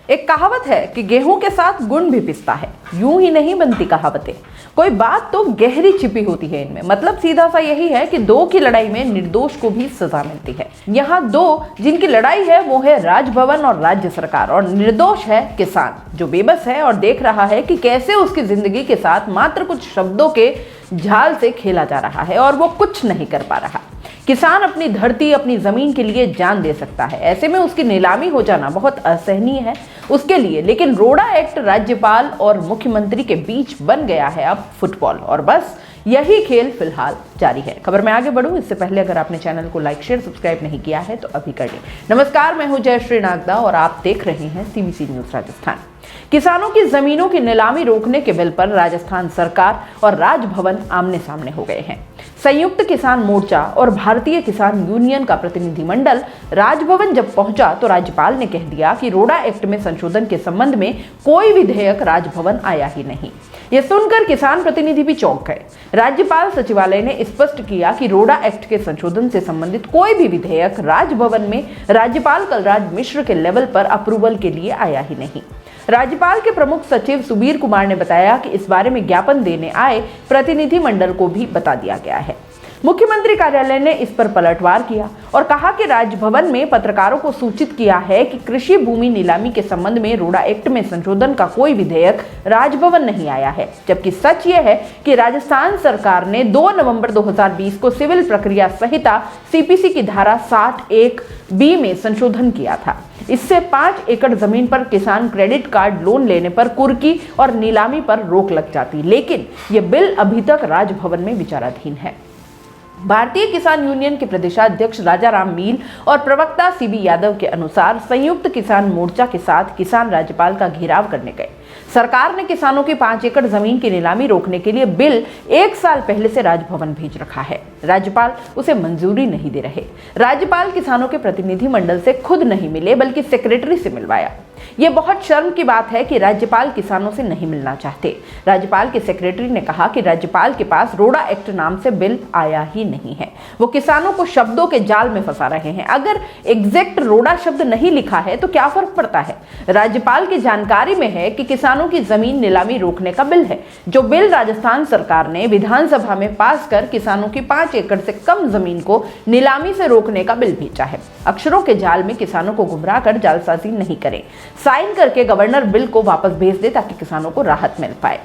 एक कहावत है कि गेहूं के साथ गुड़ भी पिसता है, यूं ही नहीं बनती कहावतें। कोई बात तो गहरी छिपी होती है इनमें। मतलब सीधा सा यही है कि दो की लड़ाई में निर्दोष को भी सजा मिलती है। यहाँ दो जिनकी लड़ाई है वो है राजभवन और राज्य सरकार, और निर्दोष है किसान जो बेबस है और देख रहा है कि कैसे उसकी जिंदगी के साथ मात्र कुछ शब्दों के झाल से खेला जा रहा है और वो कुछ नहीं कर पा रहा। किसान अपनी धरती, अपनी जमीन के लिए जान दे सकता है, ऐसे में उसकी नीलामी हो जाना बहुत असहनीय है उसके लिए। लेकिन रोड़ा एक्ट राज्यपाल और मुख्यमंत्री के बीच बन गया है अब फुटबॉल, और बस यही खेल फिलहाल जारी है। खबर में आगे बढ़ूं इससे पहले अगर आपने चैनल को लाइक, शेयर, सब्सक्राइब नहीं किया है तो अभी कर लें। नमस्कार, मैं हूं जयश्री नागदा और आप देख रहे हैं सीबीसी न्यूज राजस्थान। किसानों की जमीनों की नीलामी रोकने के बिल पर राजस्थान सरकार और राजभवन आमने सामने हो गए हैं। संयुक्त किसान मोर्चा और भारतीय किसान यूनियन का प्रतिनिधिमंडल राजभवन जब पहुंचा तो राज्यपाल ने कह दिया कि रोड़ा एक्ट में संशोधन के संबंध में कोई विधेयक राजभवन आया ही नहीं। यह सुनकर किसान प्रतिनिधि भी चौंक गए। राज्यपाल सचिवालय ने स्पष्ट किया कि रोड़ा एक्ट के संशोधन से संबंधित कोई भी विधेयक राजभवन में राज्यपाल कलराज मिश्र के लेवल पर अप्रूवल के लिए आया ही नहीं। राज्यपाल के प्रमुख सचिव सुबीर कुमार ने बताया कि इस बारे में ज्ञापन देने आए प्रतिनिधिमंडल को भी बता दिया गया है। मुख्यमंत्री कार्यालय ने इस पर पलटवार किया और कहा कि राजभवन में पत्रकारों को सूचित किया है कि कृषि भूमि नीलामी के संबंध में रोड़ा एक्ट में संशोधन का कोई विधेयक राजभवन नहीं आया है, जबकि सच यह है कि राजस्थान सरकार ने 2 नवंबर 2020 को सिविल प्रक्रिया संहिता सीपीसी की धारा 60(1)(b) में संशोधन किया था। इससे 5 एकड़ जमीन पर किसान क्रेडिट कार्ड लोन लेने पर कुर्की और नीलामी पर रोक लग जाती, लेकिन यह बिल अभी तक राजभवन में विचाराधीन है। भारतीय किसान यूनियन के प्रदेशाध्यक्ष राजा राम मील और प्रवक्ता सीबी यादव के अनुसार संयुक्त किसान मोर्चा के साथ किसान राज्यपाल का घेराव करने गए। सरकार ने किसानों की 5 एकड़ जमीन की नीलामी रोकने के लिए बिल 1 साल पहले से राजभवन भेज रखा है। राज्यपाल उसे मंजूरी नहीं दे रहे। राज्यपाल किसानों के प्रतिनिधिमंडल से खुद नहीं मिले बल्कि सेक्रेटरी से मिलवाया। यह बहुत शर्म की बात है कि राज्यपाल किसानों से नहीं मिलना चाहते। राज्यपाल के सेक्रेटरी ने कहा कि राज्यपाल के पास रोड़ा एक्ट नाम से बिल आया ही नहीं है। वो किसानों को शब्दों के जाल में फंसा रहे हैं। अगर एग्जैक्ट रोड़ा शब्द नहीं लिखा है तो क्या फर्क पड़ता है। राज्यपाल की जानकारी में है कि किसानों की जमीन नीलामी रोकने का बिल है, जो बिल राजस्थान सरकार ने विधानसभा में पास कर किसानों की 5 एकड़ से कम जमीन को नीलामी से रोकने का बिल भेजा है। अक्षरों के जाल में किसानों को गुमराह कर जालसाजी नहीं करें। साइन करके गवर्नर बिल को वापस भेज दे ताकि किसानों को राहत मिल पाए।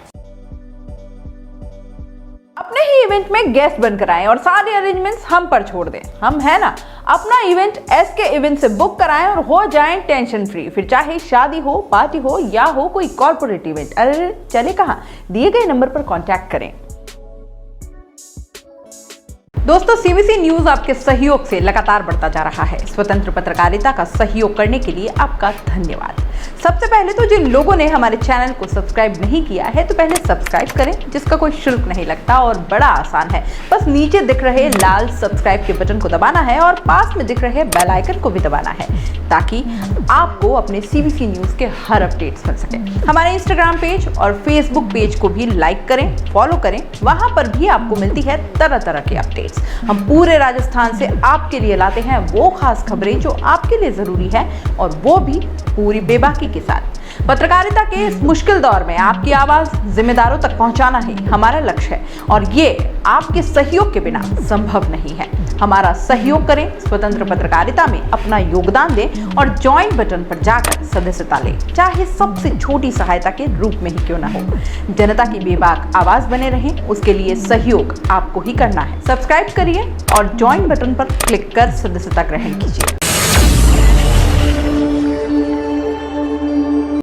अपने ही इवेंट में गेस्ट बनकर आएं और सारे अरेंजमेंट्स हम पर छोड़ दें। हम है ना, अपना इवेंट एसके इवेंट से बुक कराएं और हो जाएं टेंशन फ्री। फिर चाहे शादी हो, पार्टी हो या हो कोई कॉर्पोरेट इवेंट, अरे चले कहाँ, दिए गए नंबर पर कांटेक्ट करें। दोस्तों, सीबीसी न्यूज आपके सहयोग से लगातार बढ़ता जा रहा है। स्वतंत्र पत्रकारिता का सहयोग करने के लिए आपका धन्यवाद। सबसे पहले तो जिन लोगों ने हमारे चैनल को सब्सक्राइब नहीं किया है तो पहले सब्सक्राइब करें, जिसका कोई शुल्क नहीं लगता और बड़ा आसान है। बस नीचे दिख रहे लाल सब्सक्राइब के बटन को दबाना है और पास में दिख रहे बेल आइकन को भी दबाना है ताकि आपको अपने सीबीसी न्यूज के हर अपडेट्स मिल सके। हमारे इंस्टाग्राम पेज और फेसबुक पेज को भी लाइक करें, फॉलो करें, वहां पर भी आपको मिलती है तरह तरह के अपडेट्स। हम पूरे राजस्थान से आपके लिए लाते हैं वो खास खबरें जो आपके लिए जरूरी है, और वो भी पूरी बेबाकी के साथ। पत्रकारिता के इस मुश्किल दौर में आपकी आवाज जिम्मेदारों तक पहुंचाना ही हमारा लक्ष्य है, और ये आपके सहयोग के बिना संभव नहीं है। हमारा सहयोग करें, स्वतंत्र पत्रकारिता में अपना योगदान दें और ज्वाइन बटन पर जाकर सदस्यता लें, चाहे सबसे छोटी सहायता के रूप में ही क्यों ना हो। जनता की बेबाक आवाज बने रहें, उसके लिए सहयोग आपको ही करना है। सब्सक्राइब करिए और ज्वाइन बटन पर क्लिक कर सदस्यता ग्रहण कीजिए।